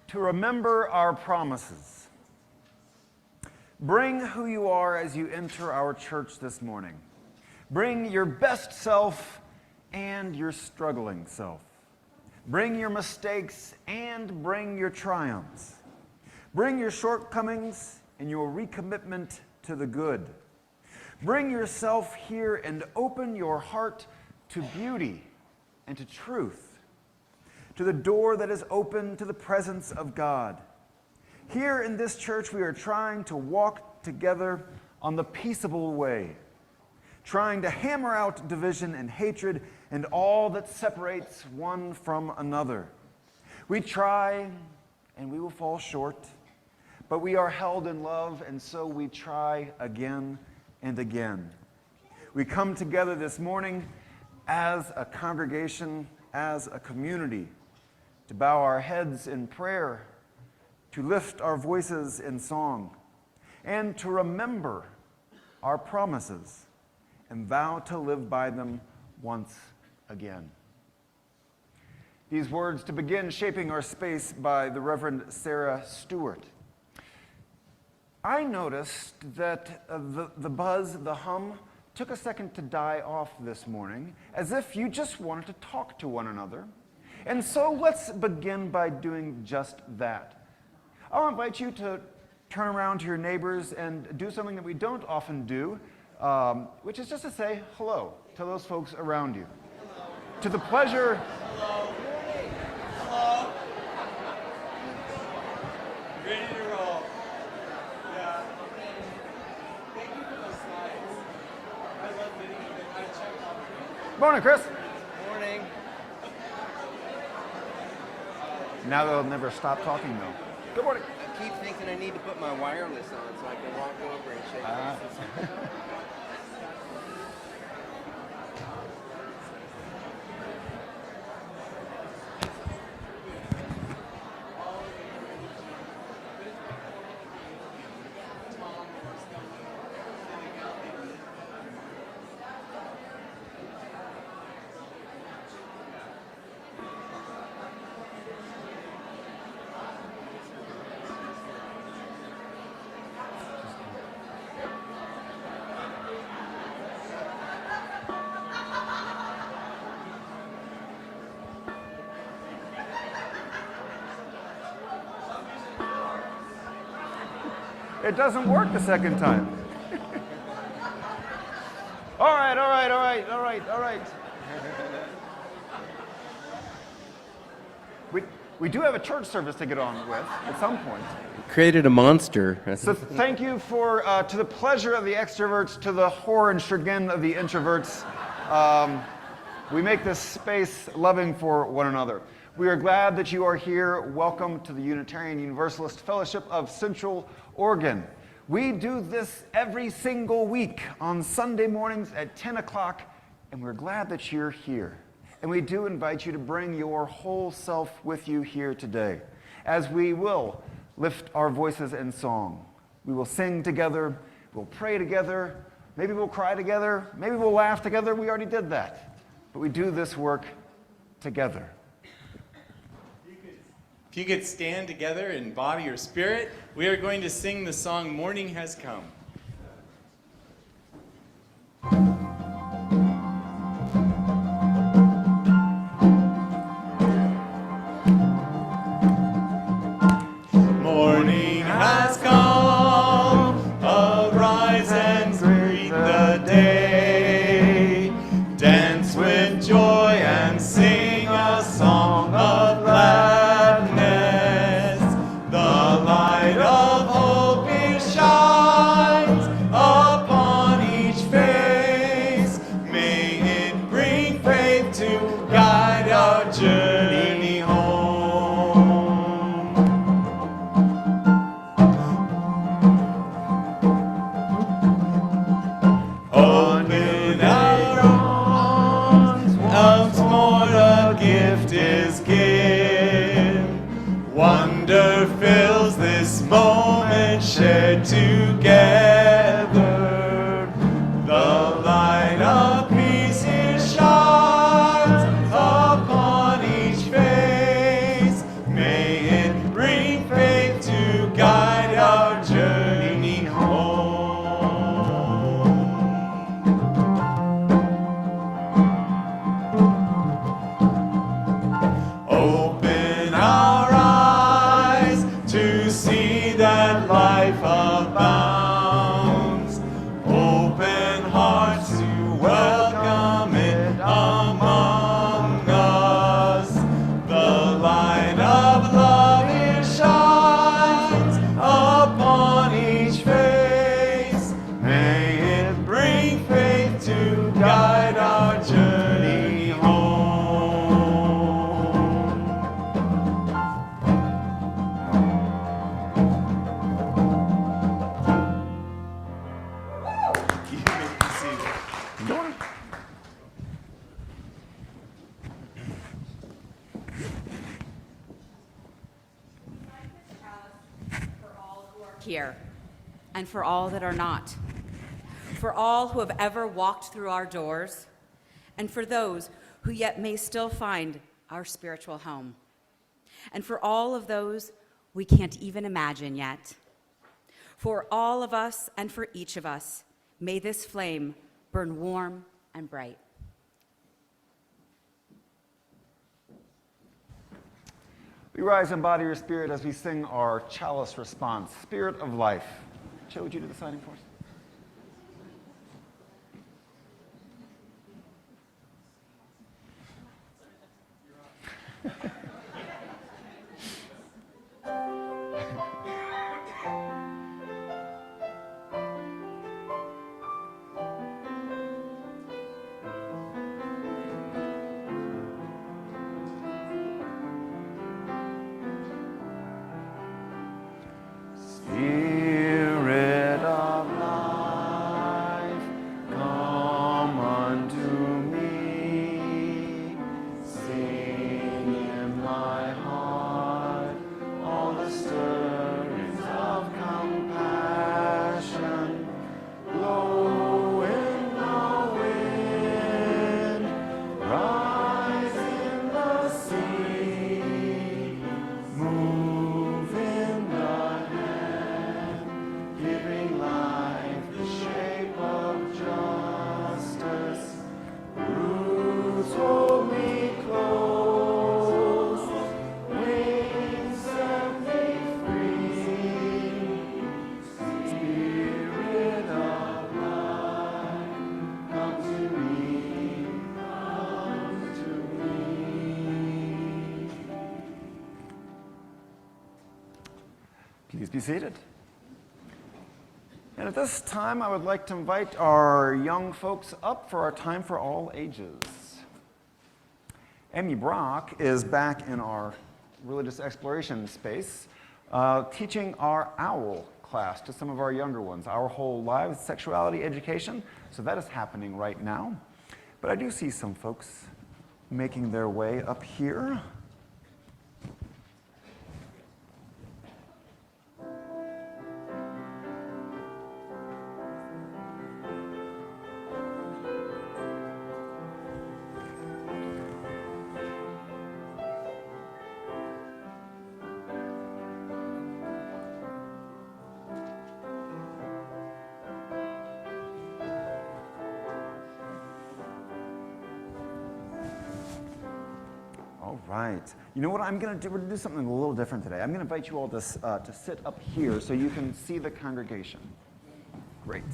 to remember our promises. Bring who you are as you enter our church this morning. Bring your best self and your struggling self. Bring your mistakes and bring your triumphs. Bring your shortcomings and your recommitment to the good. Bring yourself here and open your heart to beauty and to truth, to the door that is open to the presence of God. Here in this church, we are trying to walk together on the peaceable way, trying to hammer out division and hatred and all that separates one from another. We try and we will fall short, but we are held in love, and so we try again and again. We come together this morning as a congregation, as a community, to bow our heads in prayer, to lift our voices in song, and to remember our promises and vow to live by them once again. These words to begin shaping our space by the Reverend Sarah Stewart. I noticed that the buzz, the hum, took a second to die off this morning, as if you just wanted to talk to one another. And so let's begin by doing just that. I'll invite you to turn around to your neighbors and do something that we don't often do, which is just to say hello to those folks around you. Hello. To the pleasure... Hello. Hello. Ready to roll. Yeah. Thank you for those slides. I love videos. I checked out. Morning, Chris. Morning. Now they'll never stop talking, though. Good morning. I keep thinking I need to put my wireless on so I can walk over and shake hands. It doesn't work the second time. All right. We do have a church service to get on with at some point. Created a monster. So thank you for, to the pleasure of the extroverts, to the horror and chagrin of the introverts. We make this space loving for one another. We are glad that you are here. Welcome to the Unitarian Universalist Fellowship of Central Oregon. We do this every single week on Sunday mornings at 10 o'clock, and we're glad that you're here. And we do invite you to bring your whole self with you here today, as we will lift our voices in song. We will sing together, we'll pray together, maybe we'll cry together, maybe we'll laugh together. We already did that. But we do this work together. If you could stand together in body or spirit, we are going to sing the song Morning Has Come. Morning has come, arise and greet the day. Dance with joy and sing a song of gladness. The light of hope it shines upon each face. May it bring faith to guide our journey home. Open our arms once more, a gift is given. Wonder fills this moment shared together. The light of peace it shines upon each face. May it bring here, and for all that are not, for all who have ever walked through our doors, and for those who yet may still find our spiritual home, and for all of those we can't even imagine yet. For all of us and for each of us, may this flame burn warm and bright. We rise in body or spirit as we sing our chalice response, Spirit of Life. Joe, would you do the signing for us? Spirit of life, come unto me. Sing in my heart all the stirrings of compassion. Blow in the wind, rise in the sea, move in the giving life the shape of justice. Roots hold me close, wings set me free. Spirit of life, come to me, come to me. Please be seated. And at this time, I would like to invite our young folks up for our Time for All Ages. Amy Brock is back in our religious exploration space, teaching our OWL class to some of our younger ones, Our Whole Lives Sexuality Education. So that is happening right now. But I do see some folks making their way up here. All right. You know what I'm going to do? We're going to do something a little different today. I'm going to invite you all to sit up here so you can see the congregation. Great.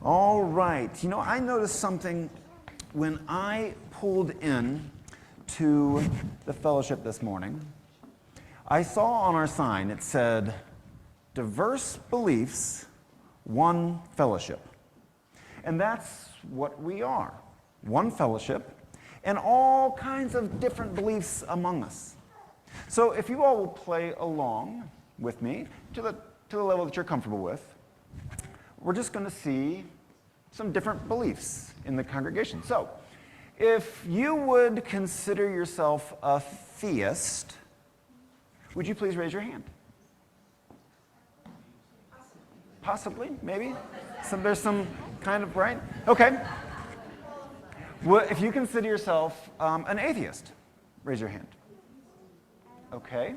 All right. You know, I noticed something when I pulled in to the fellowship this morning. I saw on our sign, it said, diverse beliefs, one fellowship. And that's what we are. One fellowship, and all kinds of different beliefs among us. So if you all will play along with me to the level that you're comfortable with, we're just going to see some different beliefs in the congregation. So if you would consider yourself a theist, would you please raise your hand? Possibly, maybe. There's some kind of, right? Okay. If you consider yourself an atheist, raise your hand. Okay.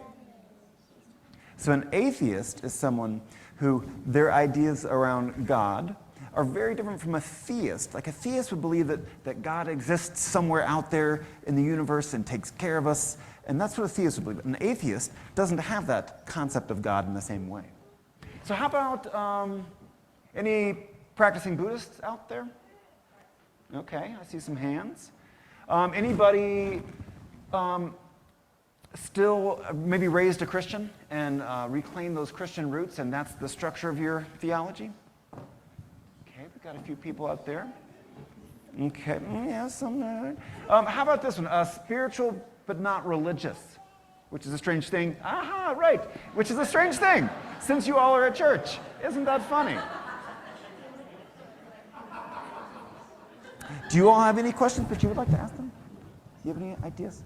So an atheist is someone who their ideas around God are very different from a theist. Like a theist would believe that God exists somewhere out there in the universe and takes care of us, and that's what a theist would believe. An atheist doesn't have that concept of God in the same way. So how about any practicing Buddhists out there? Okay, I see some hands. Anybody still maybe raised a Christian and reclaim those Christian roots, and that's the structure of your theology? Okay, we've got a few people out there. Okay, yeah, some. How about this one? Spiritual but not religious, which is a strange thing. Aha, right, which is a strange thing, since you all are at church. Isn't that funny? Do you all have any questions that you would like to ask them? Do you have any ideas?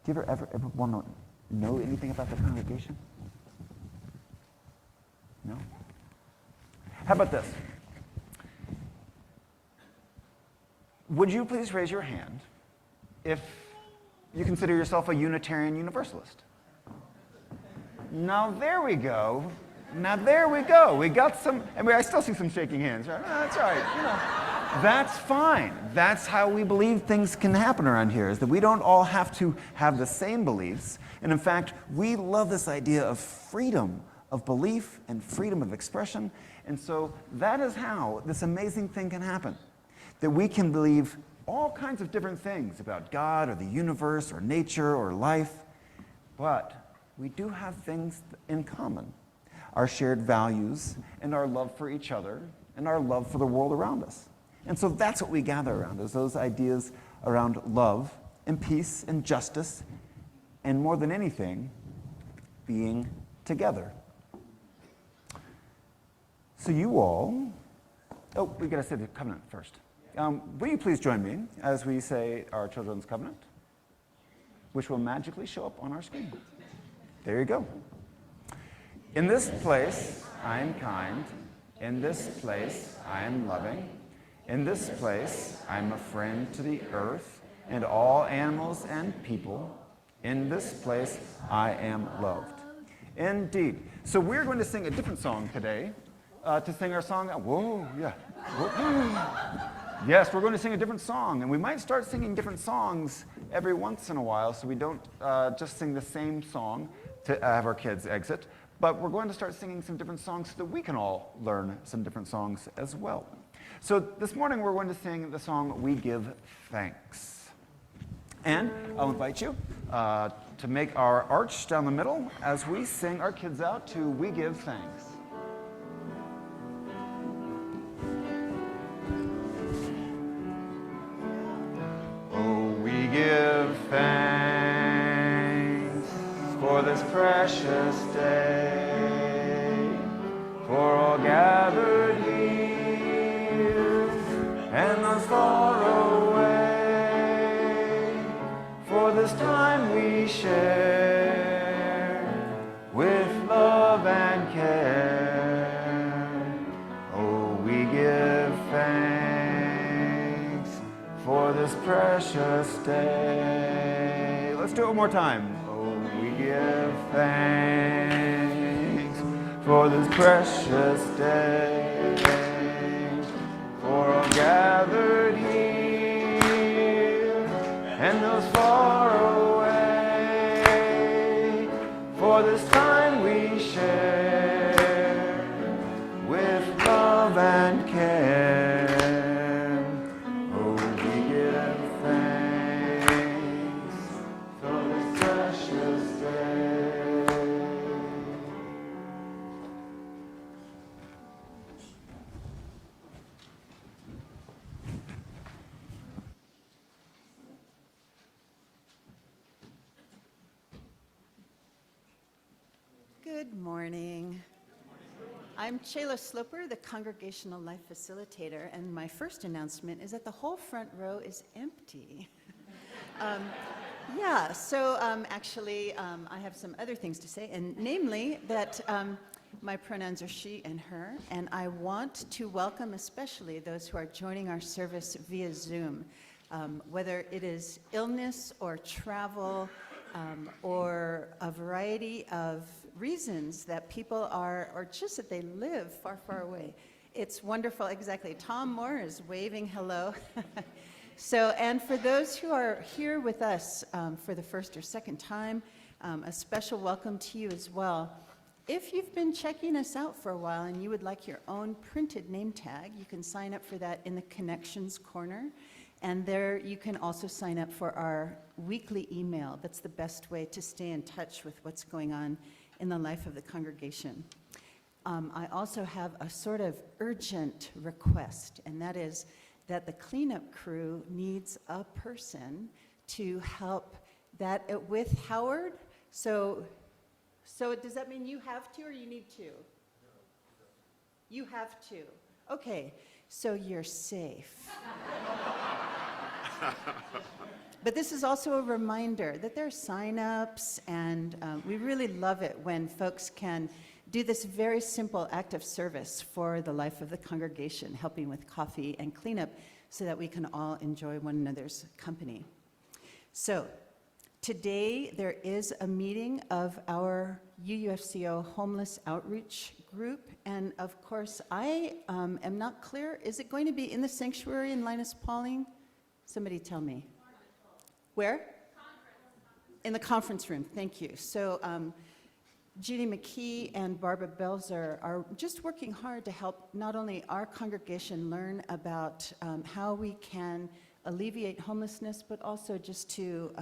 Do you ever want to know anything about the congregation? No? How about this? Would you please raise your hand if you consider yourself a Unitarian Universalist? Now there we go. Now there we go. We got some, I still see some shaking hands, right? That's right. That's fine. That's how we believe things can happen around here, is that we don't all have to have the same beliefs. And in fact, we love this idea of freedom of belief and freedom of expression. And so that is how this amazing thing can happen. That we can believe all kinds of different things about God or the universe or nature or life, but we do have things in common. Our shared values and our love for each other and our love for the world around us. And so that's what we gather around, is those ideas around love and peace and justice, and more than anything, being together. So you all, we got to say the covenant first. Will you please join me as we say our children's covenant, which will magically show up on our screen. There you go. In this place, I am kind. In this place, I am loving. In this place, I am a friend to the earth and all animals and people. In this place, I am loved. Indeed. So we're going to sing a different song today. To sing our song, whoa, yeah. Whoa. Yes, we're going to sing a different song, and we might start singing different songs every once in a while, so we don't just sing the same song to have our kids exit, but we're going to start singing some different songs so that we can all learn some different songs as well. So this morning we're going to sing the song, We Give Thanks. And I'll invite you to make our arch down the middle as we sing our kids out to We Give Thanks. Give thanks for this precious day, for all gathered here and those far away, for this time we share with love and care. Oh, we give thanks for this precious day. Let's do it one more time. Oh, we give thanks for this precious day, for all gathered here and those far away, for this time we share with love and care. Good morning. I'm Chayla Sloper, the Congregational Life Facilitator, and my first announcement is that the whole front row is empty. Actually, I have some other things to say, and namely that my pronouns are she and her, and I want to welcome especially those who are joining our service via Zoom, whether it is illness or travel, or a variety of reasons that people are, or just that they live far, far away. It's wonderful, exactly. Tom Moore is waving hello. And for those who are here with us for the first or second time, a special welcome to you as well. If you've been checking us out for a while and you would like your own printed name tag, you can sign up for that in the Connections corner. And there you can also sign up for our weekly email. That's the best way to stay in touch with what's going on in the life of the congregation. I also have a sort of urgent request, and that is that the cleanup crew needs a person to help that with Howard. So does that mean you have to or you need to? You have to. Okay, so you're safe. But this is also a reminder that there are sign-ups, and we really love it when folks can do this very simple act of service for the life of the congregation, helping with coffee and cleanup so that we can all enjoy one another's company. So today there is a meeting of our UUFCO Homeless Outreach Group, and of course I am not clear, is it going to be in the sanctuary in Linus Pauling? Somebody tell me. Where? In the conference room, thank you. So Judy McKee and Barbara Belzer are just working hard to help not only our congregation learn about how we can alleviate homelessness, but also just to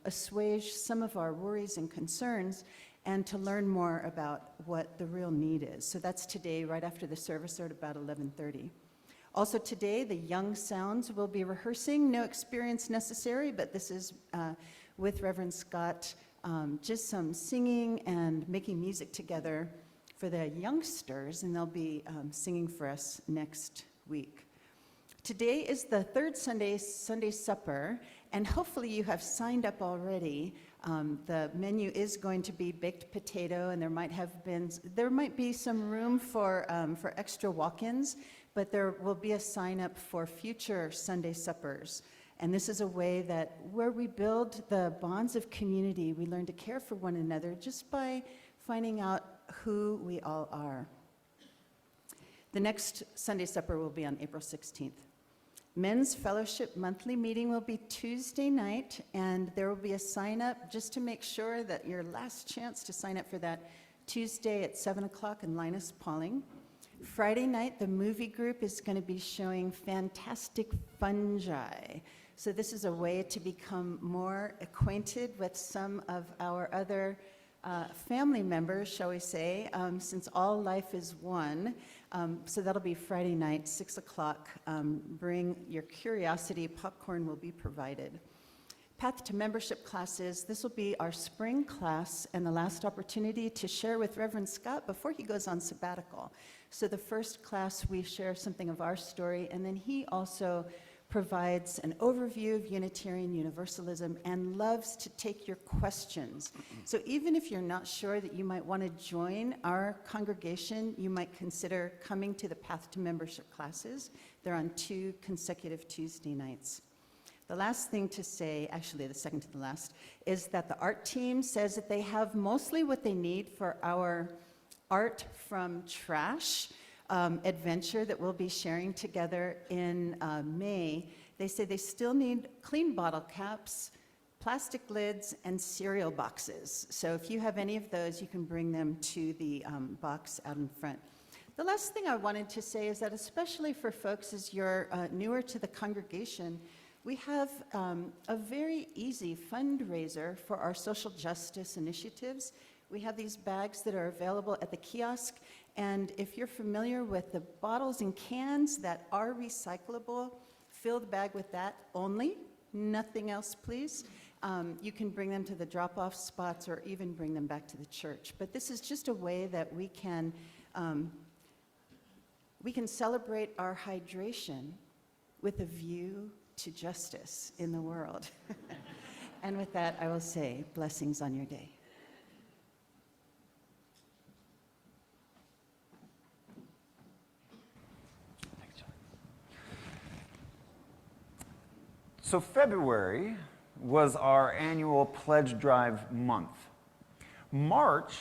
assuage some of our worries and concerns and to learn more about what the real need is. So that's today, right after the service, or at about 11:30. Also today, the Young Sounds will be rehearsing. No experience necessary, but this is with Reverend Scott, just some singing and making music together for the youngsters, and they'll be singing for us next week. Today is the third Sunday supper, and hopefully you have signed up already. The menu is going to be baked potato, and there might be some room for extra walk-ins, but there will be a sign up for future Sunday suppers. And this is a way that where we build the bonds of community, we learn to care for one another just by finding out who we all are. The next Sunday supper will be on April 16th. Men's Fellowship monthly meeting will be Tuesday night, and there will be a sign up just to make sure that your last chance to sign up for that Tuesday at 7 o'clock in Linus Pauling. Friday night, the movie group is going to be showing Fantastic Fungi. So this is a way to become more acquainted with some of our other family members, shall we say, since all life is one. So that'll be Friday night, 6 o'clock. Bring your curiosity. Popcorn will be provided. Path to Membership classes. This will be our spring class and the last opportunity to share with Reverend Scott before he goes on sabbatical. So the first class, we share something of our story, and then he also provides an overview of Unitarian Universalism and loves to take your questions. So even if you're not sure that you might want to join our congregation, you might consider coming to the Path to Membership classes. They're on 2 consecutive Tuesday nights. The last thing to say, actually the second to the last, is that the art team says that they have mostly what they need for our Art from Trash adventure that we'll be sharing together in May. They say they still need clean bottle caps, plastic lids, and cereal boxes. So if you have any of those, you can bring them to the box out in front. The last thing I wanted to say is that especially for folks as you're newer to the congregation, we have a very easy fundraiser for our social justice initiatives. We have these bags that are available at the kiosk, and if you're familiar with the bottles and cans that are recyclable, fill the bag with that only, nothing else, please. You can bring them to the drop-off spots or even bring them back to the church. But this is just a way that we can celebrate our hydration with a view to justice in the world. And with that, I will say, blessings on your day. So February was our annual pledge drive month. March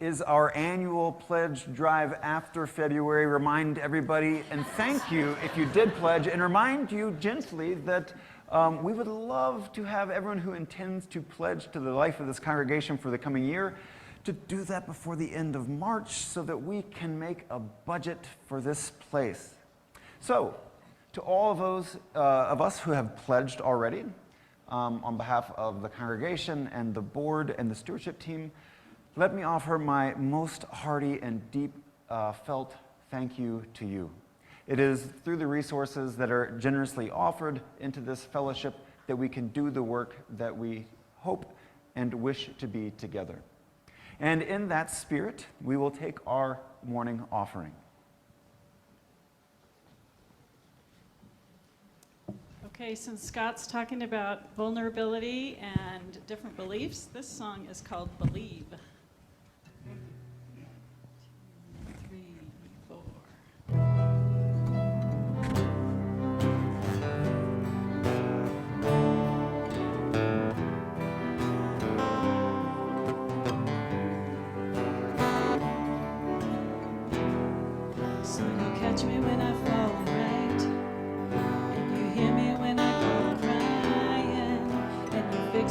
is our annual pledge drive after February. Remind everybody and thank you if you did pledge, and remind you gently that we would love to have everyone who intends to pledge to the life of this congregation for the coming year to do that before the end of March so that we can make a budget for this place. So, to all of those of us who have pledged already, on behalf of the congregation and the board and the stewardship team, let me offer my most hearty and deep felt thank you to you. It is through the resources that are generously offered into this fellowship that we can do the work that we hope and wish to be together. And in that spirit, we will take our morning offering. Okay, since Scott's talking about vulnerability and different beliefs, this song is called Believe.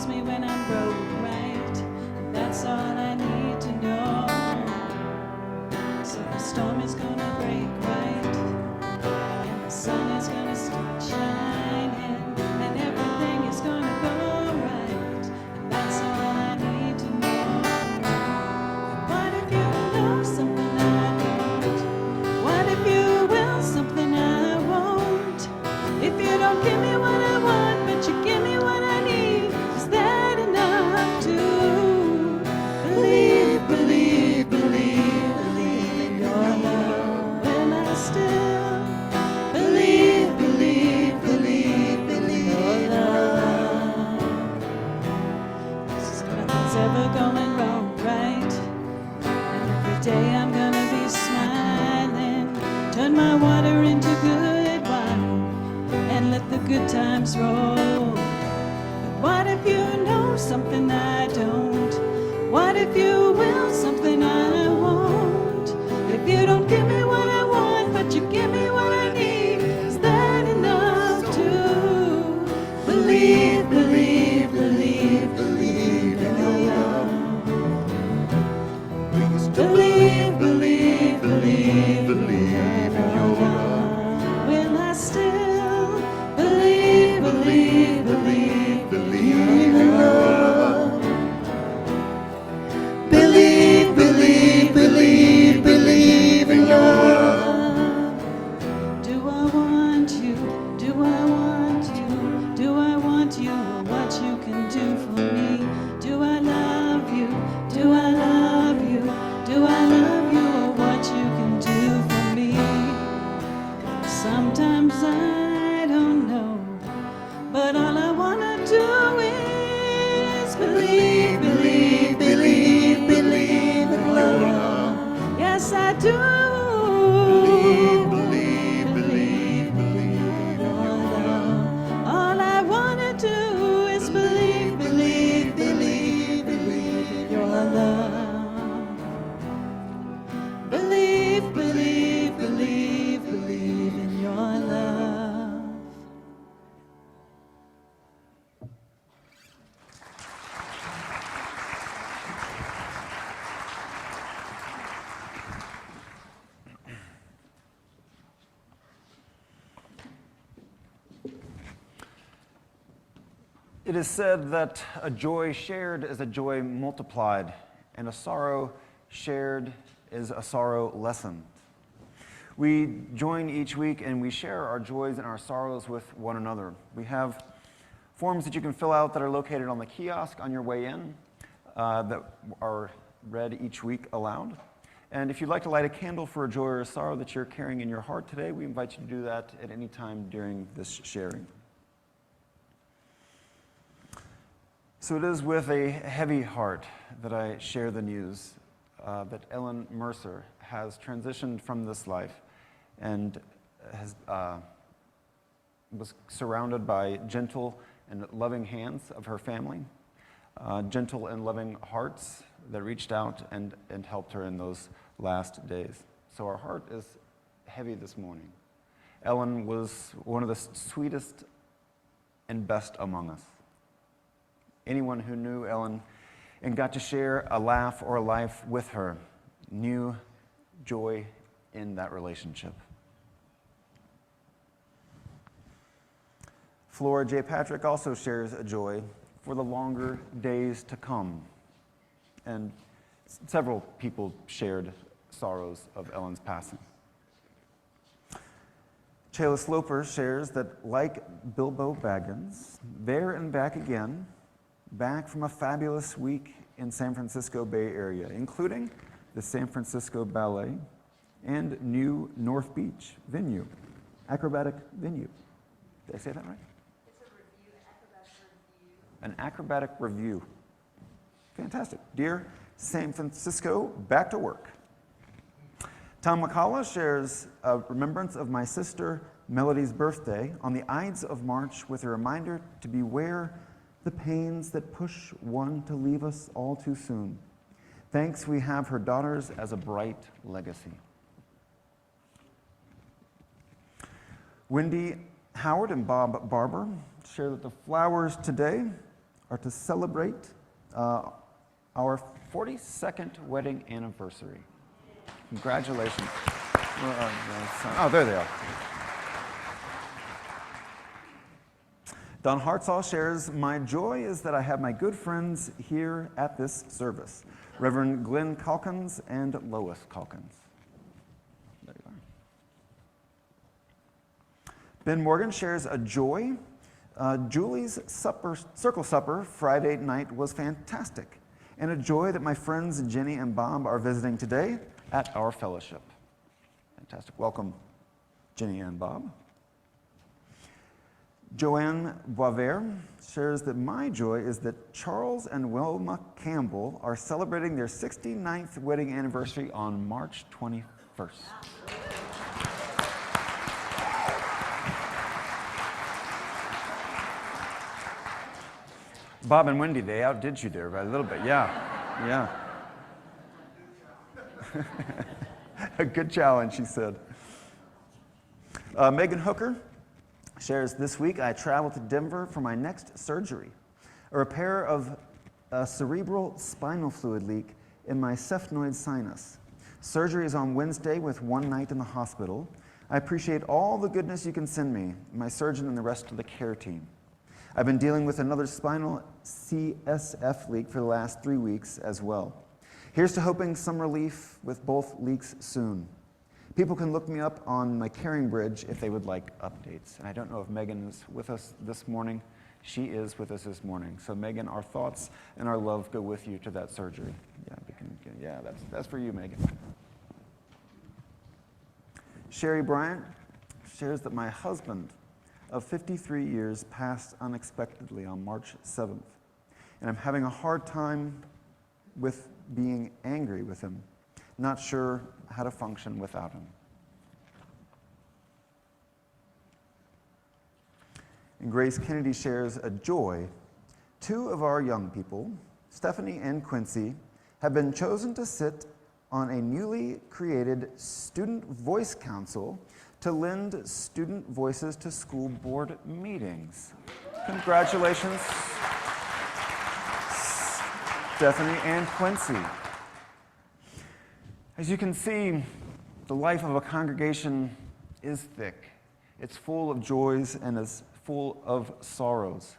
loves me when I'm broke, right? And that's all I need to know. So the storm is gonna break, right? And the sun is gonna start shining, and everything is gonna go right. And that's all I need to know. What if you know something I don't? What if you will something I won't? If you don't give me what I want, but you give me what I need, is that enough to believe, believe, believe, believe in your love? Will I still believe, believe, believe, believe in your love? 'Cause nothing's ever going wrong, right? And every day I'm gonna be smiling, turn my water into good wine, and let the good times roll. But what if you know something I don't? What if you will something I won't? If you don't give me what I want, but you give me what I need, is that enough to believe, believe, believe, believe in your love? Believe, believe, believe, believe in your love. Will I still believe, believe, believe, believe in your love? Believe, believe, believe, believe in your love. Do I want you? Do I want you? Do I want you? What you can do for me? Do I love you? Do I love you? Do I love you? What you can do for me? Sometimes I don't know, but all I wanna do is believe, believe, believe, believe in love. Yes, I do. Believe, believe, believe, believe in your love. All I wanna do is believe, believe, believe, believe in your love. Believe, believe, believe, believe in your love. It is said that a joy shared is a joy multiplied, and a sorrow shared is a sorrow lessened. We join each week and we share our joys and our sorrows with one another. We have forms that you can fill out that are located on the kiosk on your way in that are read each week aloud. And if you'd like to light a candle for a joy or a sorrow that you're carrying in your heart today, we invite you to do that at any time during this sharing. So it is with a heavy heart that I share the news that Ellen Mercer has transitioned from this life and was surrounded by gentle and loving hands of her family, gentle and loving hearts that reached out and helped her in those last days. So our heart is heavy this morning. Ellen was one of the sweetest and best among us. Anyone who knew Ellen and got to share a laugh or a life with her knew joy in that relationship. Flora J. Patrick also shares a joy for the longer days to come. And several people shared sorrows of Ellen's passing. Chayla Sloper shares that, like Bilbo Baggins, there and back again, back from a fabulous week in San Francisco Bay Area, including the San Francisco Ballet and new North Beach venue, acrobatic venue. Did I say that right? It's a review, an acrobatic review. Fantastic. Dear San Francisco, back to work. Tom McCullough shares a remembrance of my sister Melody's birthday on the Ides of March with a reminder to beware the pains that push one to leave us all too soon. Thanks, we have her daughters as a bright legacy. Wendy Howard and Bob Barber share that the flowers today are to celebrate our 42nd wedding anniversary. Congratulations. Where are they? Oh, there they are. Don Hartzall shares, "My joy is that I have my good friends here at this service, Reverend Glenn Calkins and Lois Calkins." There you are. Ben Morgan shares a joy. Julie's circle supper Friday night was fantastic, and a joy that my friends Jenny and Bob are visiting today at our fellowship. Fantastic. Welcome, Jenny and Bob. Joanne Boisvert shares that my joy is that Charles and Wilma Campbell are celebrating their 69th wedding anniversary on March 21st. Bob and Wendy, they outdid you there by a little bit. Yeah. A good challenge, she said. Megan Hooker shares, "This week I traveled to Denver for my next surgery, a repair of a cerebral spinal fluid leak in my sphenoid sinus. Surgery is on Wednesday with one night in the hospital. I appreciate all the goodness you can send me, my surgeon and the rest of the care team. I've been dealing with another spinal CSF leak for the last 3 weeks as well. Here's to hoping some relief with both leaks soon. People can look me up on my Caring Bridge if they would like updates." And I don't know if Megan is with us this morning. She is with us this morning. So Megan, our thoughts and our love go with you to that surgery. That's for you, Megan. Sherry Bryant shares that my husband of 53 years passed unexpectedly on March 7th, and I'm having a hard time with being angry with him, not sure how to function without him. And Grace Kennedy shares a joy. 2 of our young people, Stephanie and Quincy, have been chosen to sit on a newly created Student Voice Council to lend student voices to school board meetings. Congratulations, Stephanie and Quincy. As you can see, the life of a congregation is thick. It's full of joys and is full of sorrows.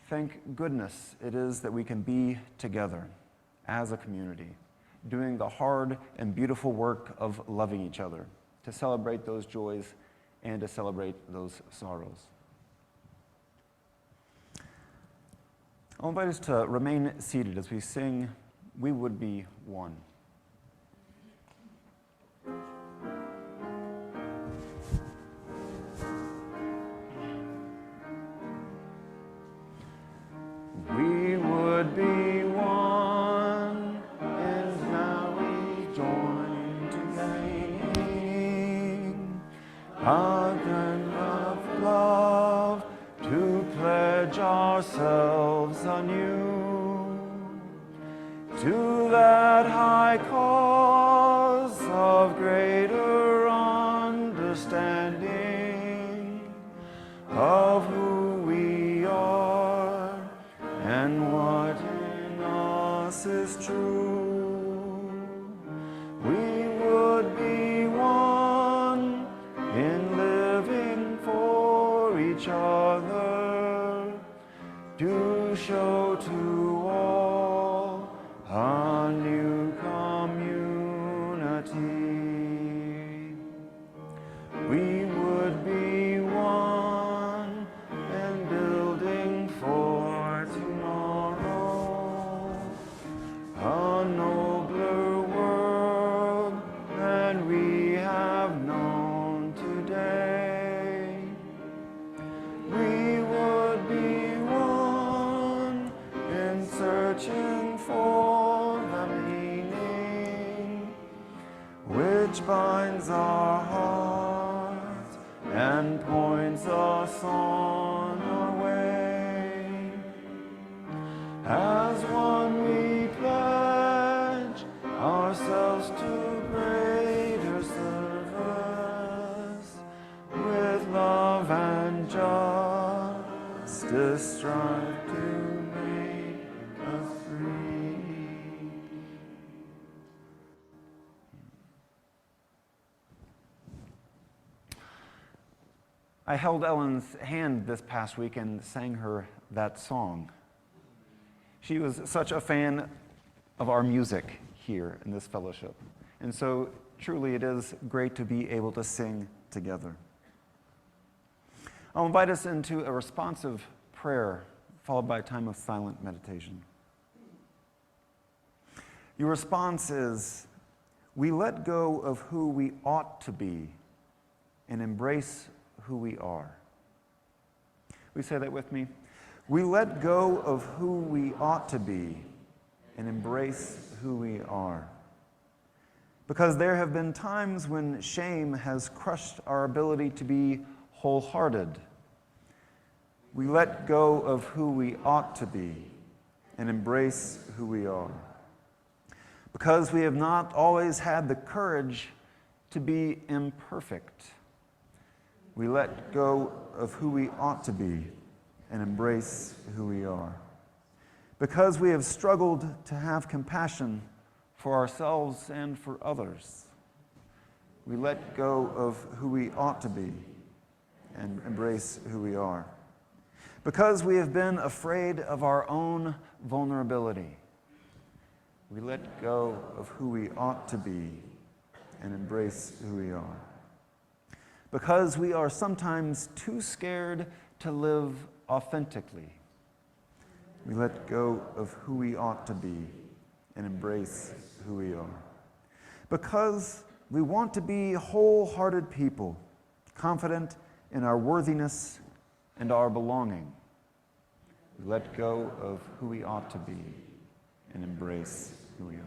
Thank goodness it is that we can be together as a community, doing the hard and beautiful work of loving each other, to celebrate those joys and to celebrate those sorrows. I'll invite us to remain seated as we sing "We Would Be One." We would be one, and now we join to sing a hymn of love to pledge ourselves anew to that high cause of greater understanding of who we are and what in us is true. We would be one in living for each other, to show to all a new community. We would be one in building for tomorrow, a nobler world than we have known today. We would be one in searching for the meaning which binds our hearts and points us on our way. As one we pledge ourselves to greater service, with love and justice strive to I held Ellen's hand this past week and sang her that song. She was such a fan of our music here in this fellowship. And so truly it is great to be able to sing together. I'll invite us into a responsive prayer followed by a time of silent meditation. Your response is, we let go of who we ought to be and embrace who we are. Will you say that with me? We let go of who we ought to be and embrace who we are. Because there have been times when shame has crushed our ability to be wholehearted. We let go of who we ought to be and embrace who we are. Because we have not always had the courage to be imperfect. We let go of who we ought to be and embrace who we are. Because we have struggled to have compassion for ourselves and for others. We let go of who we ought to be and embrace who we are. Because we have been afraid of our own vulnerability. We let go of who we ought to be and embrace who we are. Because we are sometimes too scared to live authentically. We let go of who we ought to be and embrace who we are. Because we want to be wholehearted people, confident in our worthiness and our belonging. We let go of who we ought to be and embrace who we are.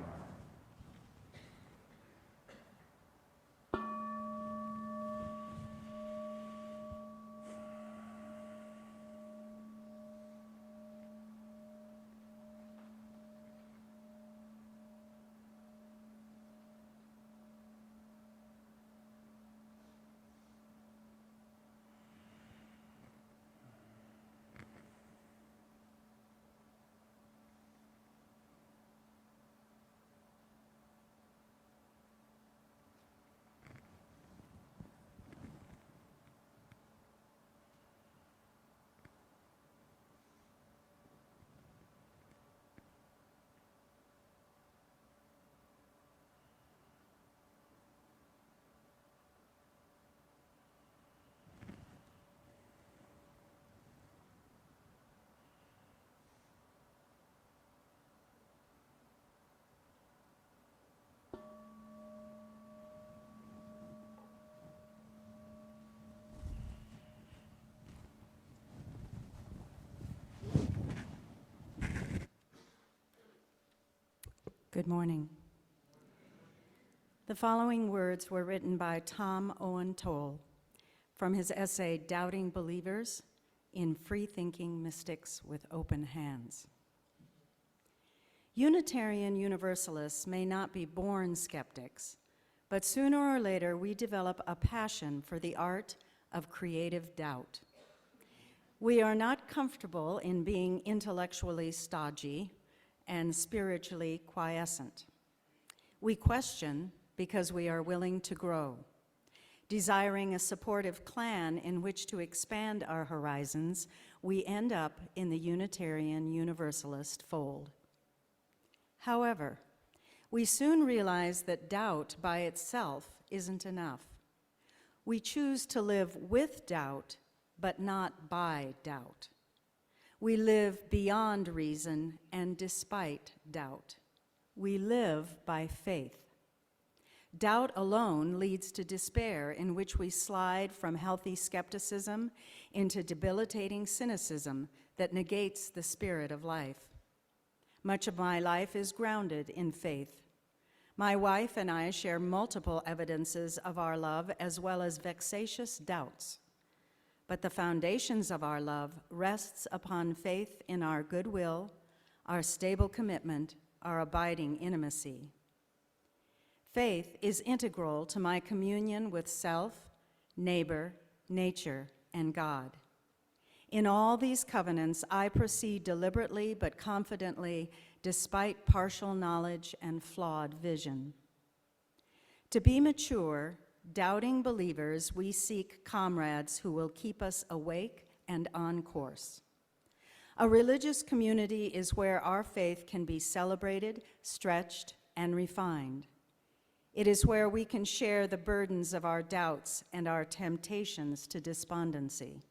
Good morning. The following words were written by Tom Owen Toll from his essay, Doubting Believers in Free-Thinking Mystics with Open Hands. Unitarian Universalists may not be born skeptics, but sooner or later we develop a passion for the art of creative doubt. We are not comfortable in being intellectually stodgy and spiritually quiescent. We question because we are willing to grow, desiring a supportive clan in which to expand our horizons. We end up in the Unitarian Universalist fold. However, we soon realize that doubt by itself isn't enough. We choose to live with doubt, but not by doubt. We live beyond reason and despite doubt. We live by faith. Doubt alone leads to despair, in which we slide from healthy skepticism into debilitating cynicism that negates the spirit of life. Much of my life is grounded in faith. My wife and I share multiple evidences of our love as well as vexatious doubts. But the foundations of our love rests upon faith in our goodwill, our stable commitment, our abiding intimacy. Faith is integral to my communion with self, neighbor, nature, and God. In all these covenants, I proceed deliberately but confidently, despite partial knowledge and flawed vision. To be mature doubting believers, we seek comrades who will keep us awake and on course. A religious community is where our faith can be celebrated, stretched, and refined. It is where we can share the burdens of our doubts and our temptations to despondency.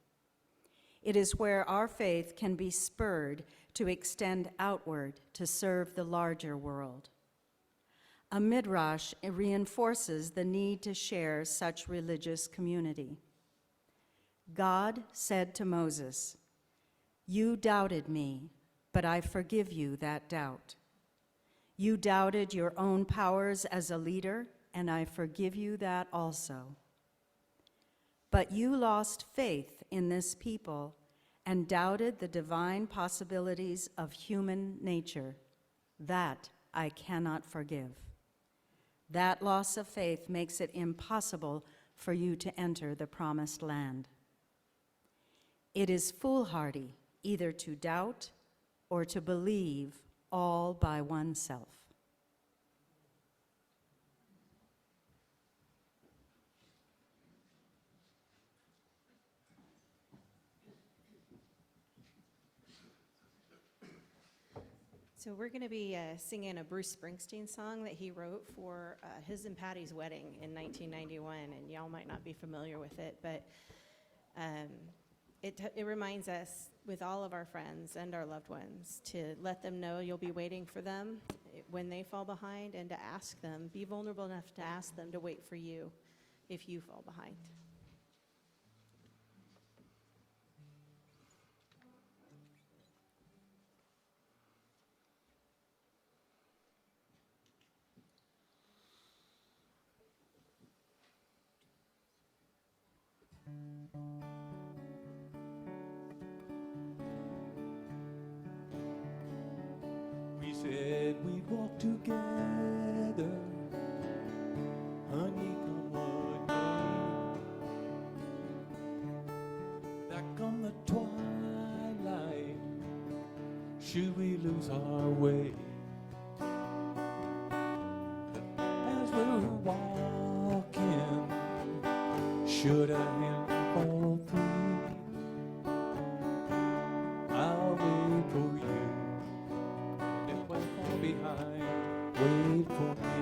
It is where our faith can be spurred to extend outward to serve the larger world. A midrash reinforces the need to share such religious community. God said to Moses, "You doubted me, but I forgive you that doubt. You doubted your own powers as a leader, and I forgive you that also. But you lost faith in this people and doubted the divine possibilities of human nature. That I cannot forgive. That loss of faith makes it impossible for you to enter the promised land. It is foolhardy either to doubt or to believe all by oneself." So we're going to be singing a Bruce Springsteen song that he wrote for his and Patty's wedding in 1991, and y'all might not be familiar with it, but it reminds us with all of our friends and our loved ones to let them know you'll be waiting for them when they fall behind, and to ask them, be vulnerable enough to ask them to wait for you if you fall behind. We said we'd walk together, honey, come what may. Back on the twilight, should we lose our way? As we're walking, should a hand fall through? I'll wait for you. If I fall behind, wait for me.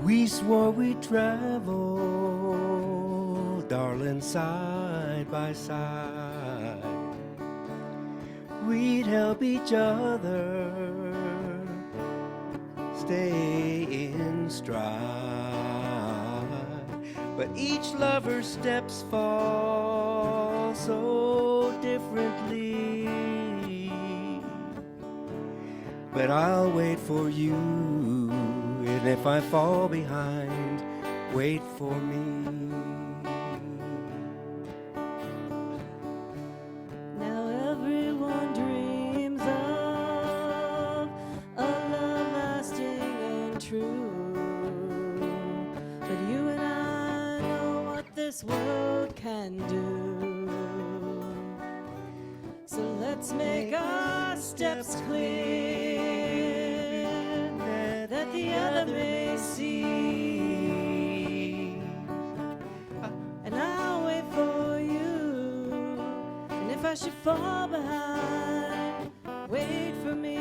We swore we'd travel, darling, side by side. We'd help each other stay in stride. But each lover's steps fall so differently. But I'll wait for you, and if I fall behind, wait for me. Now everyone dreams of a love lasting and true, but you and I know what this world can do. So let's make our steps clear, that the other may see. And I'll wait for you, and if I should fall behind, wait for me.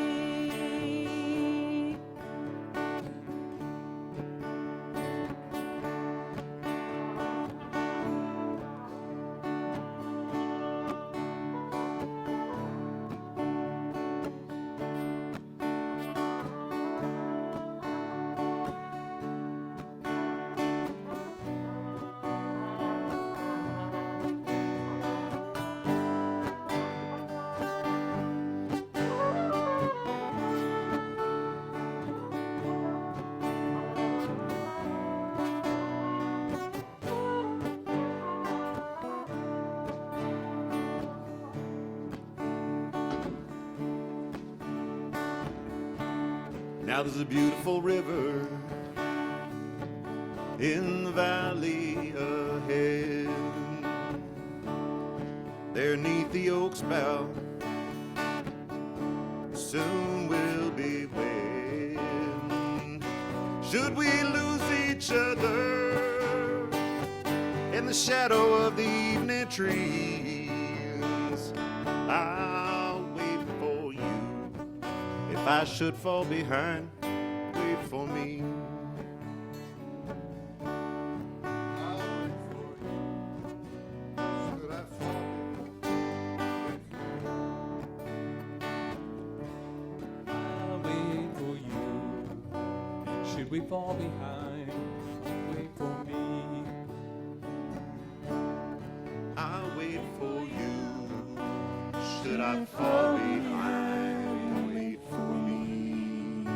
Now there's a beautiful river in the valley ahead. There 'neath the oak's bough, soon we'll be wed. should we lose each other in the shadow of the evening trees. I'll wait for you. If I should fall behind, wait for me. I'll wait for you. Should we fall behind, wait for me. I'll wait for you. Should I fall behind, wait for me.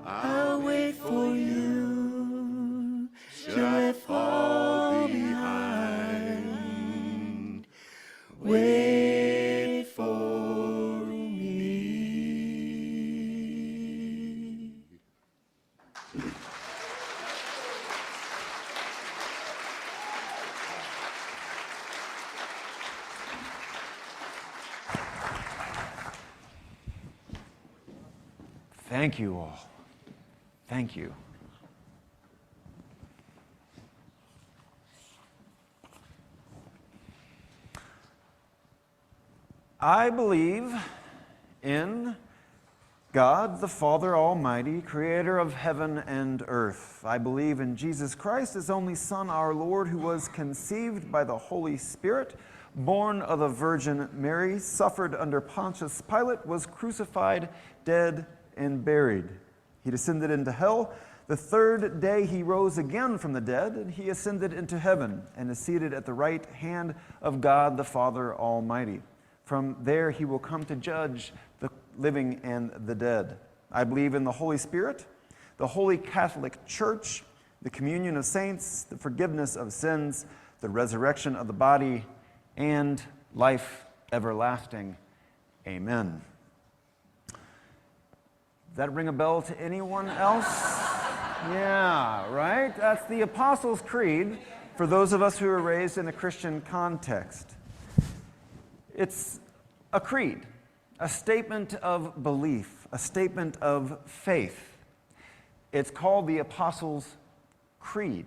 I'll wait for you. Should I fall behind, wait for me. Thank you all. Thank you. I believe in God, the Father Almighty, creator of heaven and earth. I believe in Jesus Christ, his only Son, our Lord, who was conceived by the Holy Spirit, born of the Virgin Mary, suffered under Pontius Pilate, was crucified, dead, and buried. He descended into hell. The third day he rose again from the dead, and he ascended into heaven and is seated at the right hand of God the Father Almighty. From there he will come to judge the living and the dead. I believe in the Holy Spirit, the Holy Catholic Church, the communion of saints, the forgiveness of sins, the resurrection of the body, and life everlasting. Amen. Does that ring a bell to anyone else? Yeah, right? That's the Apostles' Creed for those of us who are raised in a Christian context. It's a creed, a statement of belief, a statement of faith. It's called the Apostles' Creed.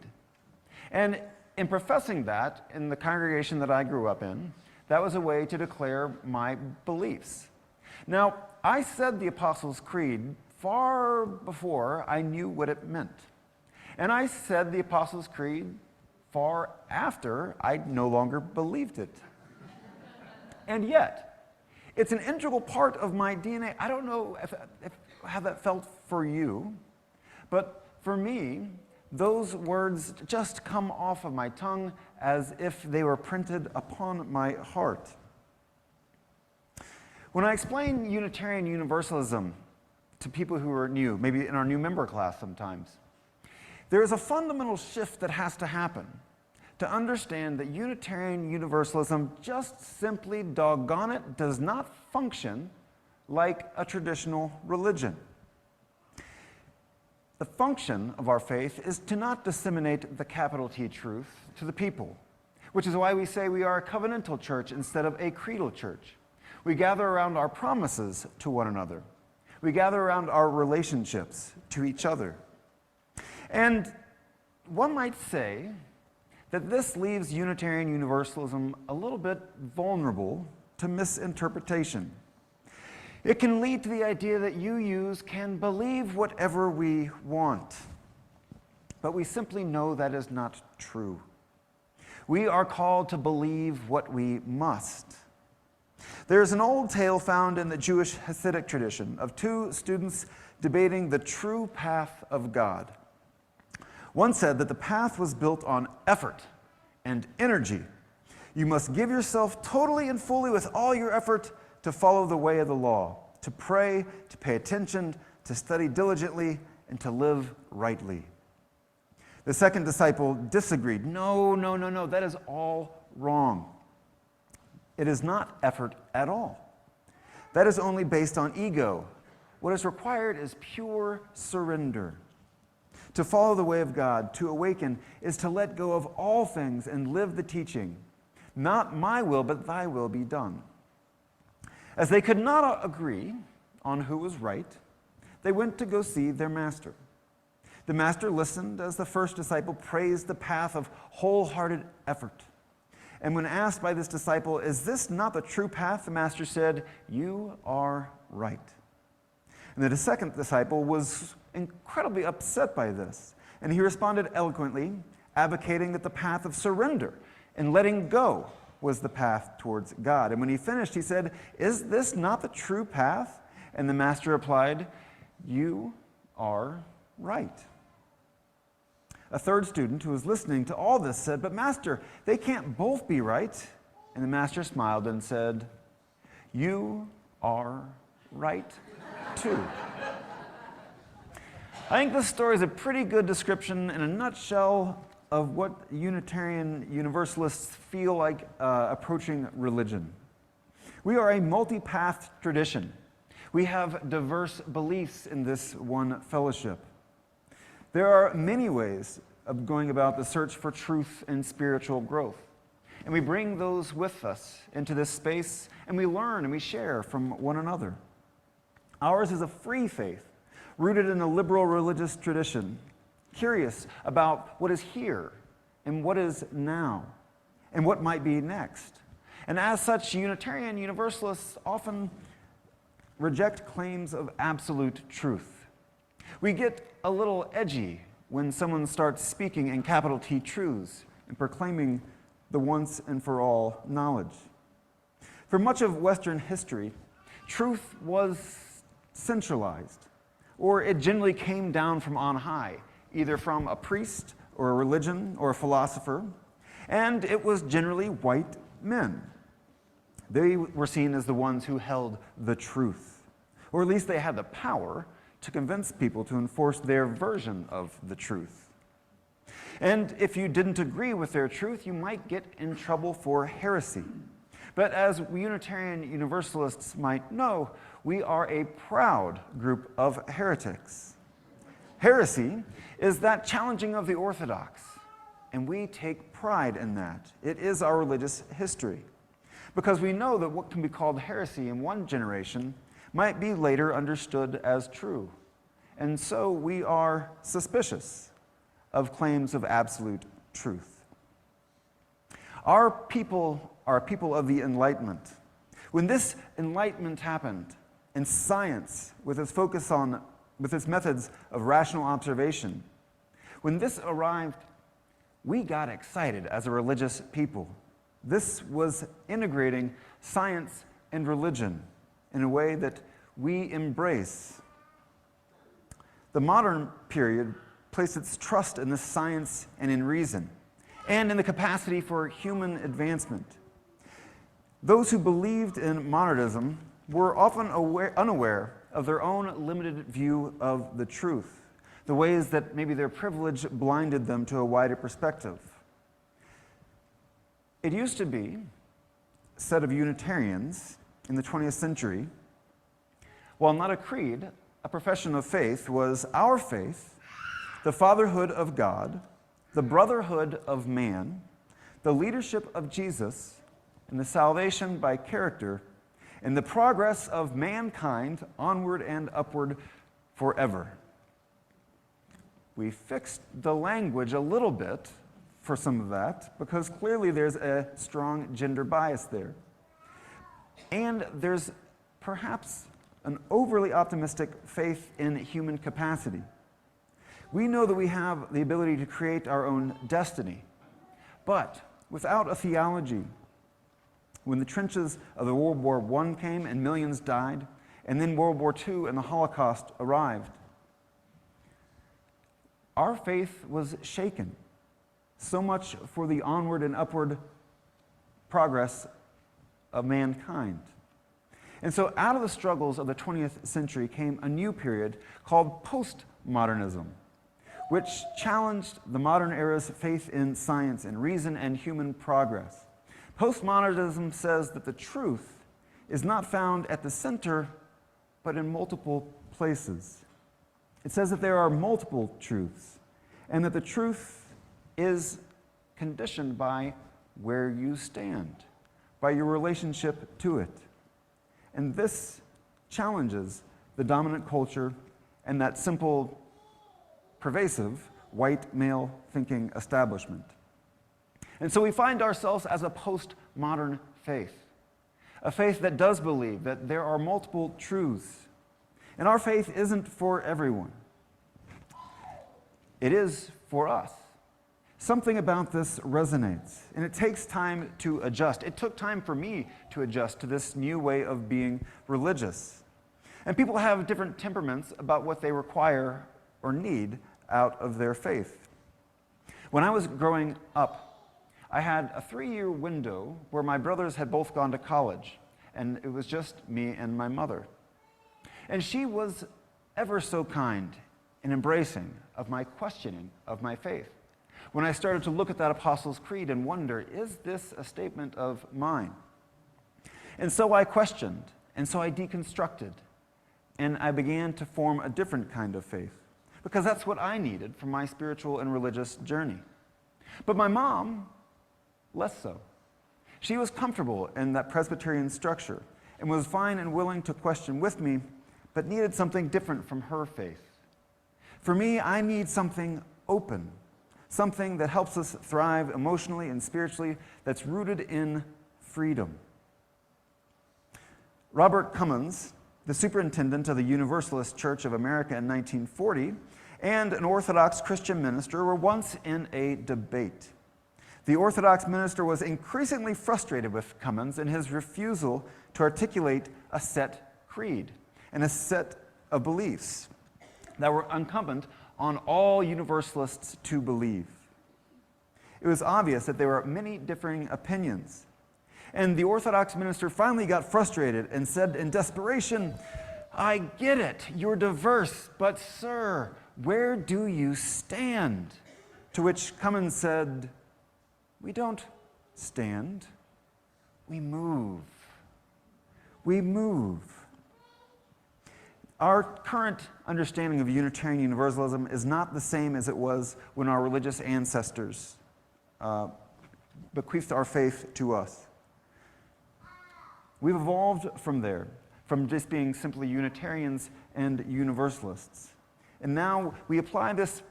And in professing that in the congregation that I grew up in, that was a way to declare my beliefs. Now, I said the Apostles' Creed far before I knew what it meant. And I said the Apostles' Creed far after I no longer believed it. And yet, it's an integral part of my DNA. I don't know how that felt for you, but for me, those words just come off of my tongue as if they were printed upon my heart. When I explain Unitarian Universalism to people who are new, maybe in our new member class sometimes, there is a fundamental shift that has to happen to understand that Unitarian Universalism just simply, doggone it, does not function like a traditional religion. The function of our faith is to not disseminate the capital T truth to the people, which is why we say we are a covenantal church instead of a creedal church. We gather around our promises to one another. We gather around our relationships to each other. And one might say that this leaves Unitarian Universalism a little bit vulnerable to misinterpretation. It can lead to the idea that UUs can believe whatever we want. But we simply know that is not true. We are called to believe what we must. There is an old tale found in the Jewish Hasidic tradition of two students debating the true path of God. One said that the path was built on effort and energy. You must give yourself totally and fully with all your effort to follow the way of the law, to pray, to pay attention, to study diligently, and to live rightly. The second disciple disagreed. No, that is all wrong. It is not effort at all. That is only based on ego. What is required is pure surrender. To follow the way of God, to awaken, is to let go of all things and live the teaching. Not my will, but thy will be done. As they could not agree on who was right, they went to go see their master. The master listened as the first disciple praised the path of wholehearted effort. And when asked by this disciple, "Is this not the true path?" the master said, "You are right." And the second disciple was incredibly upset by this, and he responded eloquently, advocating that the path of surrender and letting go was the path towards God. And when he finished, he said, "Is this not the true path?" And the master replied, "You are right." A third student who was listening to all this said, "But master, they can't both be right." And the master smiled and said, "You are right too." I think this story is a pretty good description in a nutshell of what Unitarian Universalists feel like approaching religion. We are a multi-path tradition. We have diverse beliefs in this one fellowship. There are many ways of going about the search for truth and spiritual growth. And we bring those with us into this space, and we learn and we share from one another. Ours is a free faith, rooted in a liberal religious tradition, curious about what is here and what is now and what might be next. And as such, Unitarian Universalists often reject claims of absolute truth. We get a little edgy when someone starts speaking in capital T truths and proclaiming the once and for all knowledge. For much of Western history, truth was centralized, or it generally came down from on high, either from a priest or a religion or a philosopher, and it was generally white men. They were seen as the ones who held the truth, or at least they had the power to convince people to enforce their version of the truth. And if you didn't agree with their truth, you might get in trouble for heresy. But as Unitarian Universalists might know, we are a proud group of heretics. Heresy is that challenging of the orthodox, and we take pride in that. It is our religious history, because we know that what can be called heresy in one generation might be later understood as true. And so we are suspicious of claims of absolute truth. Our people are people of the Enlightenment. When this Enlightenment happened, and science, with its focus on, with its methods of rational observation, when this arrived, we got excited as a religious people. This was integrating science and religion in a way that we embrace. The modern period placed its trust in the science and in reason, and in the capacity for human advancement. Those who believed in modernism were often unaware of their own limited view of the truth, the ways that maybe their privilege blinded them to a wider perspective. It used to be said of Unitarians in the 20th century, while not a creed, a profession of faith was our faith, the fatherhood of God, the brotherhood of man, the leadership of Jesus, and the salvation by character, and the progress of mankind onward and upward forever. We fixed the language a little bit for some of that, because clearly there's a strong gender bias there. And there's perhaps an overly optimistic faith in human capacity. We know that we have the ability to create our own destiny, but without a theology, when the trenches of the World War I came and millions died, and then World War II and the Holocaust arrived, our faith was shaken. So much for the onward and upward progress of mankind. And so out of the struggles of the 20th century came a new period called postmodernism, which challenged the modern era's faith in science and reason and human progress. Postmodernism says that the truth is not found at the center, but in multiple places. It says that there are multiple truths, and that the truth is conditioned by where you stand, by your relationship to it. And this challenges the dominant culture and that simple, pervasive, white male thinking establishment. And so we find ourselves as a postmodern faith, a faith that does believe that there are multiple truths. And our faith isn't for everyone. It is for us. Something about this resonates, and it takes time to adjust. It took time for me to adjust to this new way of being religious. And people have different temperaments about what they require or need out of their faith. When I was growing up, I had a 3-year window where my brothers had both gone to college, and it was just me and my mother. And she was ever so kind and embracing of my questioning of my faith. When I started to look at that Apostles' Creed and wonder, is this a statement of mine? And so I questioned, and so I deconstructed, and I began to form a different kind of faith, because that's what I needed for my spiritual and religious journey. But my mom, less so. She was comfortable in that Presbyterian structure and was fine and willing to question with me, but needed something different from her faith. For me, I need something open, something that helps us thrive emotionally and spiritually, that's rooted in freedom. Robert Cummins, the superintendent of the Universalist Church of America in 1940, and an Orthodox Christian minister were once in a debate. The Orthodox minister was increasingly frustrated with Cummins in his refusal to articulate a set creed and a set of beliefs that were incumbent on all Universalists to believe. It was obvious that there were many differing opinions. And the Orthodox minister finally got frustrated and said in desperation, "I get it, you're diverse, but sir, where do you stand?" To which Cummins said, "We don't stand, we move. We move." Our current understanding of Unitarian Universalism is not the same as it was when our religious ancestors bequeathed our faith to us. We've evolved from there, from just being simply Unitarians and Universalists. And now we apply this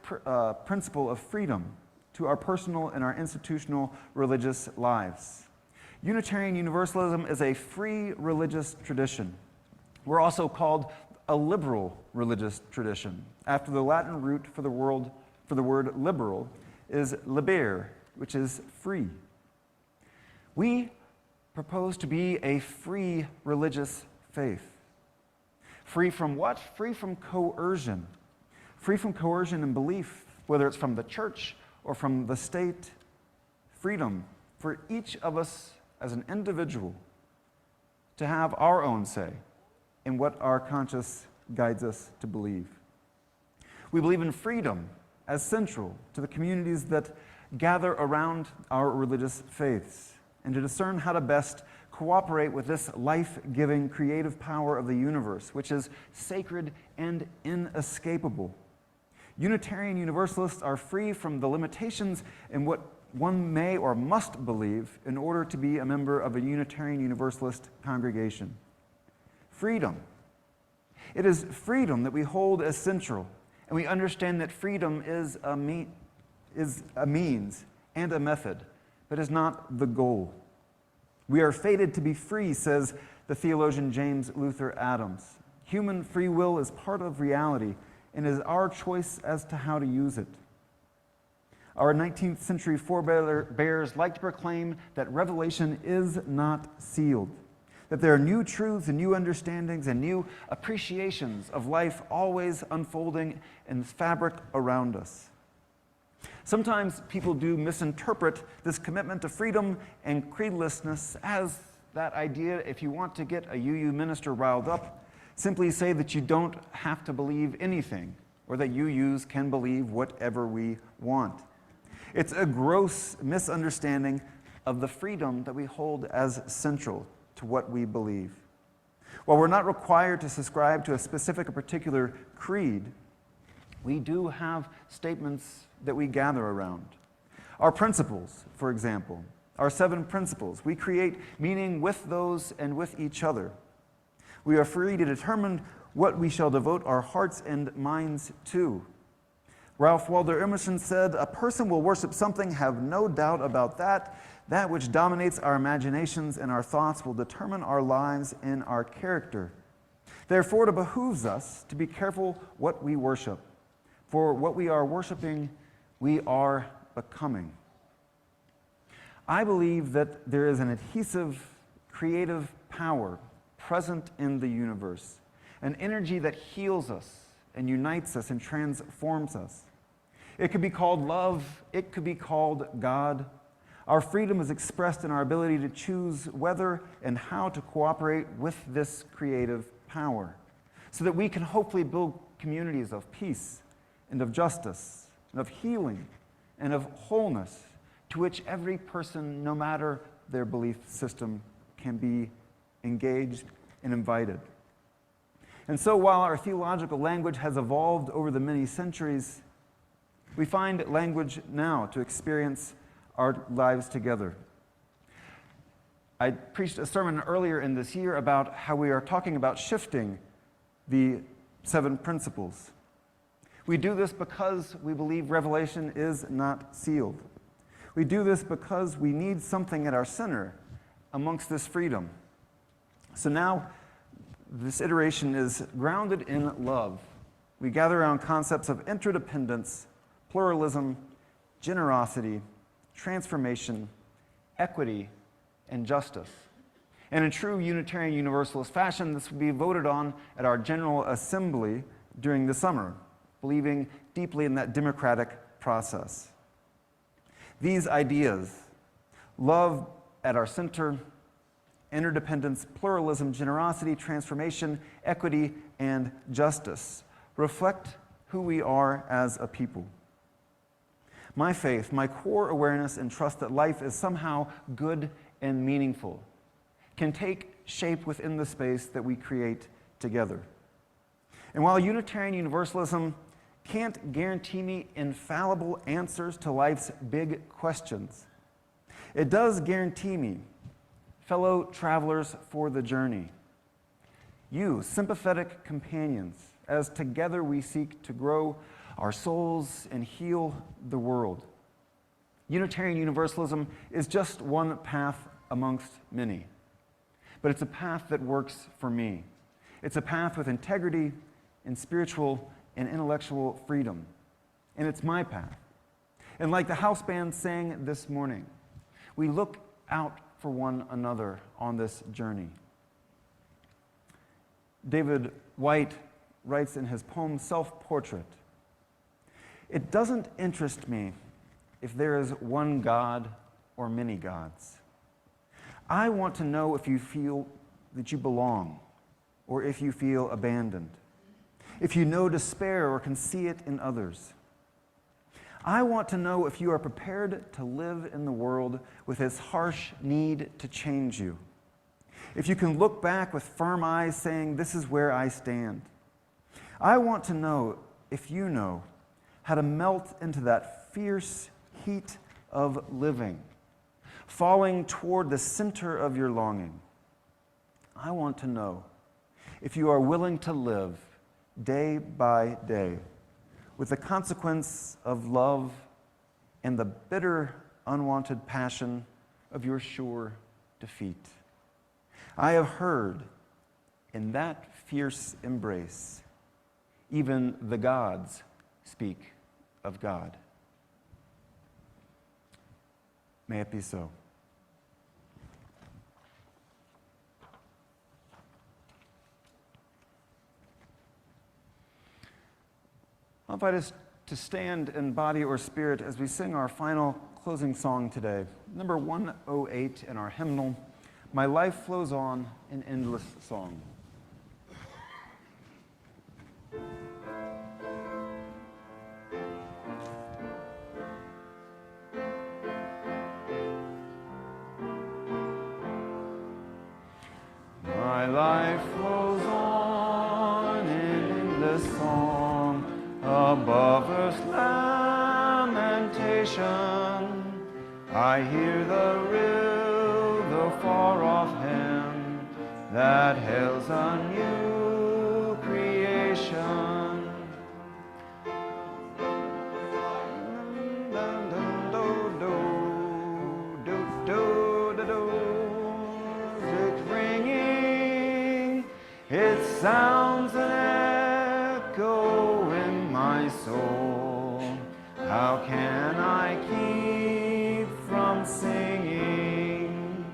principle of freedom to our personal and our institutional religious lives. Unitarian Universalism is a free religious tradition. We're also called a liberal religious tradition, after the Latin root for the word liberal is libere, which is free. We propose to be a free religious faith. Free from what? Free from coercion. Free from coercion and belief, whether it's from the church or from the state. Freedom for each of us as an individual to have our own say in what our conscience guides us to believe. We believe in freedom as central to the communities that gather around our religious faiths, and to discern how to best cooperate with this life-giving creative power of the universe, which is sacred and inescapable. Unitarian Universalists are free from the limitations in what one may or must believe in order to be a member of a Unitarian Universalist congregation. Freedom. It is freedom that we hold as central, and we understand that freedom is a means and a method, but is not the goal. We are fated to be free, says the theologian James Luther Adams. Human free will is part of reality and is our choice as to how to use it. Our 19th century forebears like to proclaim that revelation is not sealed, that there are new truths and new understandings and new appreciations of life always unfolding in the fabric around us. Sometimes people do misinterpret this commitment to freedom and creedlessness as that idea, if you want to get a UU minister riled up, simply say that you don't have to believe anything, or that UUs can believe whatever we want. It's a gross misunderstanding of the freedom that we hold as central to what we believe. While we're not required to subscribe to a specific or particular creed, we do have statements that we gather around. Our principles, for example, our 7 principles. We create meaning with those and with each other. We are free to determine what we shall devote our hearts and minds to. Ralph Waldo Emerson said, "A person will worship something, have no doubt about that. That which dominates our imaginations and our thoughts will determine our lives and our character. Therefore, it behooves us to be careful what we worship. For what we are worshiping, we are becoming." I believe that there is an adhesive, creative power present in the universe, an energy that heals us and unites us and transforms us. It could be called love, it could be called God. Our freedom is expressed in our ability to choose whether and how to cooperate with this creative power, so that we can hopefully build communities of peace and of justice and of healing and of wholeness, to which every person, no matter their belief system, can be engaged and invited. And so while our theological language has evolved over the many centuries, we find language now to experience our lives together. I preached a sermon earlier in this year about how we are talking about shifting the 7 principles. We do this because we believe Revelation is not sealed. We do this because we need something at our center amongst this freedom. So now, this iteration is grounded in love. We gather around concepts of interdependence, pluralism, generosity, transformation, equity, and justice. And in true Unitarian Universalist fashion, this will be voted on at our General Assembly during the summer, believing deeply in that democratic process. These ideas, love at our center, interdependence, pluralism, generosity, transformation, equity, and justice, reflect who we are as a people. My faith, my core awareness and trust that life is somehow good and meaningful, can take shape within the space that we create together. And while Unitarian Universalism can't guarantee me infallible answers to life's big questions, it does guarantee me fellow travelers for the journey, you, sympathetic companions, as together we seek to grow our souls and heal the world. Unitarian Universalism is just one path amongst many, but it's a path that works for me. It's a path with integrity and spiritual and intellectual freedom, and it's my path. And like the house band sang this morning, we look out for one another on this journey. David White writes in his poem Self-Portrait, "It doesn't interest me if there is one God or many gods. I want to know if you feel that you belong or if you feel abandoned, if you know despair or can see it in others. I want to know if you are prepared to live in the world with its harsh need to change you. If you can look back with firm eyes saying, 'This is where I stand.' I want to know if you know how to melt into that fierce heat of living, falling toward the center of your longing. I want to know if you are willing to live day by day with the consequence of love and the bitter, unwanted passion of your sure defeat. I have heard in that fierce embrace, even the gods speak of God." May it be so. I'll invite us to stand in body or spirit as we sing our final closing song today, number 108 in our hymnal, "My Life Flows On in Endless Song." My life flows on in endless song, above earth's lamentation. I hear the rill, the far-off hymn that hails a new creation. How can I keep from singing?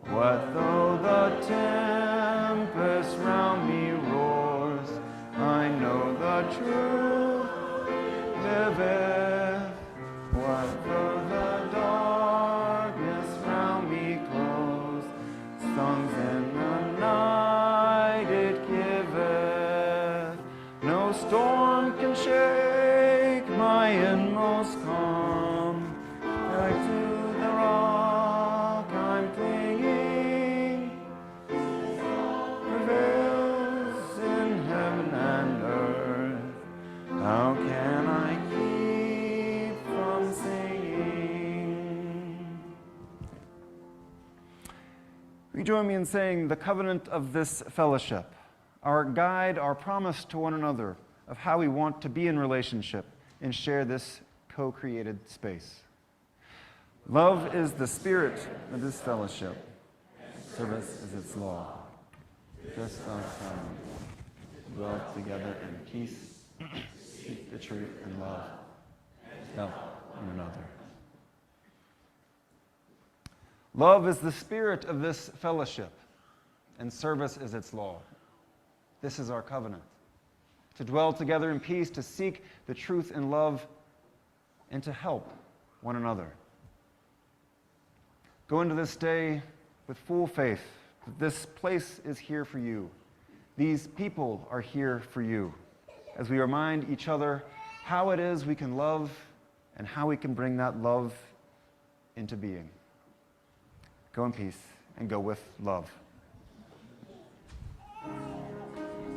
What though the tempest round me roars? I know the truth liveth. What though the darkness round me close? Songs in the night it giveth. No storm can shake my inmost calm. Back to the rock I'm clinging. Prevails in heaven and earth. How can I keep from singing? Will you join me in saying the covenant of this fellowship, our guide, our promise to one another of how we want to be in relationship and share this co-created space. Love is the spirit of this fellowship. Service is its law. Just us dwell together in peace, seek the truth and love, help one another. Love is the spirit of this fellowship, and service is its law. This is our covenant. To dwell together in peace, to seek the truth and love, and to help one another. Go into this day with full faith that this place is here for you. These people are here for you, as we remind each other how it is we can love and how we can bring that love into being. Go in peace and go with love.